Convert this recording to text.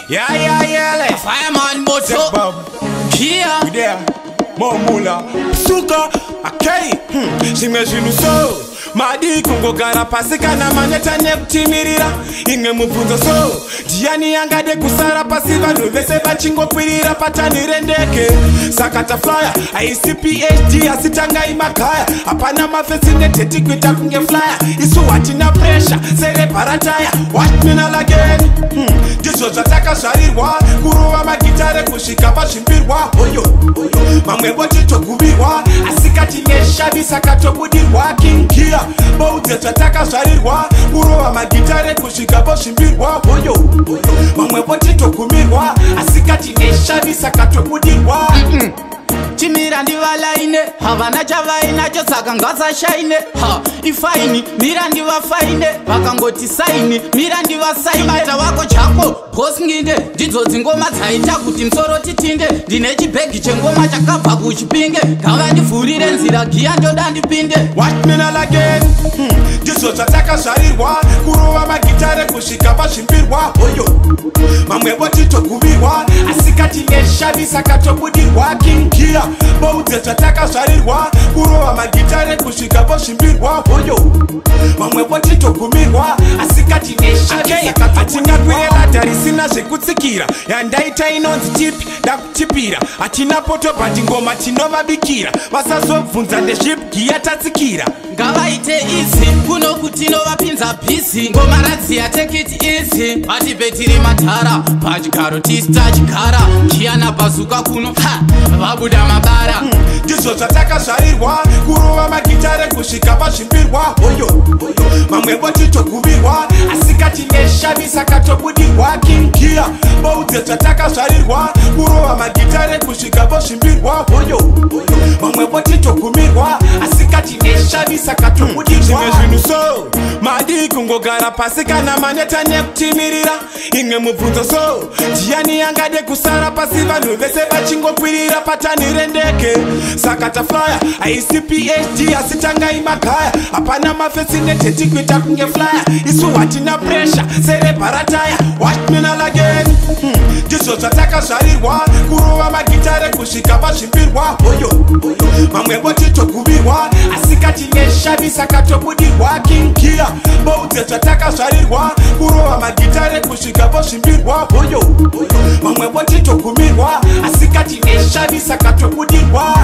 Yeah. Fireman Moto. Kia. We there. Momula. Suka. Okay. Shimejinu so. Madi kungo gara pasika na maneta neptimirira. Inge mpunzo so. Diani yangade kusara pasiva nuvese bachingo kwirira patani rendeke. Sakata flyer. ICPHD asitanga imakaya. Apana mafesi neteti kwita kunge flyer. Isu watina pressure. Sere parataya. What minal again? Jiso zataka sharirwa. Kuruwa magitare kushika bashimbirwa. Oyo. Mamwebo chito kubirwa. Asikati neshabi sakato budirwa. King Kia. Boute tataka sharirwa. Kuruwa magitare kushika bashimbirwa. Oyo. Mamwebo chito kumirwa. Asikati neshabi sakato budirwa. Chimira ndivala ine havana chavaina cho saka ngasa shaine ha ifaini mira ndiva faine vakangoti saini mira ndiva saini maita wako chako boss nginde ndidzo dzingoma dzaita kuti msoro titinde ndine chibhegi chengoma chakabva kuchipinge gava ndivhurire nzira giya ndoda ndipinde what minal again ndidzo dzatakazvarirwa kurova magitare kusvika pazvimbirwa oyo mamwebo titoguvirwa asikati neshavisa katobudirwa King Kia boudze dzatakazvarirwa kurova magitare kusvika pazvimbirwa oyo mamwebo titogumirwa asikati neshavisa katobudirwa risina zvekutsikira yandaita inonzi tipi ndakutipira hatina poto pandingoma tinovabikira vasazobvunza ndezvibgiya tatsikira ngavaite izi kuno kutinovapinza bhizi ngoma radziya tekiti izi vatipetiri matara pachigaro tisitachigara kiyana pazuka kuno vabuda mabara ndizvo zvatakazvarirwa kurova magitare kusvika pazvimbirwa oyo mamwebo titoguvirwa asikati neshavisa katobudirwa King Kia boudze zvatakazvarirwa kurova magitare kusvika pazvimbirwa oyo mamwebo titogumirwa asikati neshavisa katobudirwa zvimwe zvinhu so madi kungogara pasi kana maneta nekutimirira imwe mubvunzo so ndiani yangade kusara pasi vanhu vese vachingokwirira patani rendeke sakata flyer ICPHD asitanga imakaya hapana mafesi neteti kuita kunge flyer isu hatina pressure sere parataya what minal again ndizvo zvatakazvarirwa kurova magitare kusvika pazvimbirwa oyo mamwebo titoguvirwa asikati neshavisa katobudirwa King Kia boudze zvatakazvarirwa kurova magitare kusvika pazvimbirwa oyo mamwebo titogumirwa asikati neshavisa katobudirwa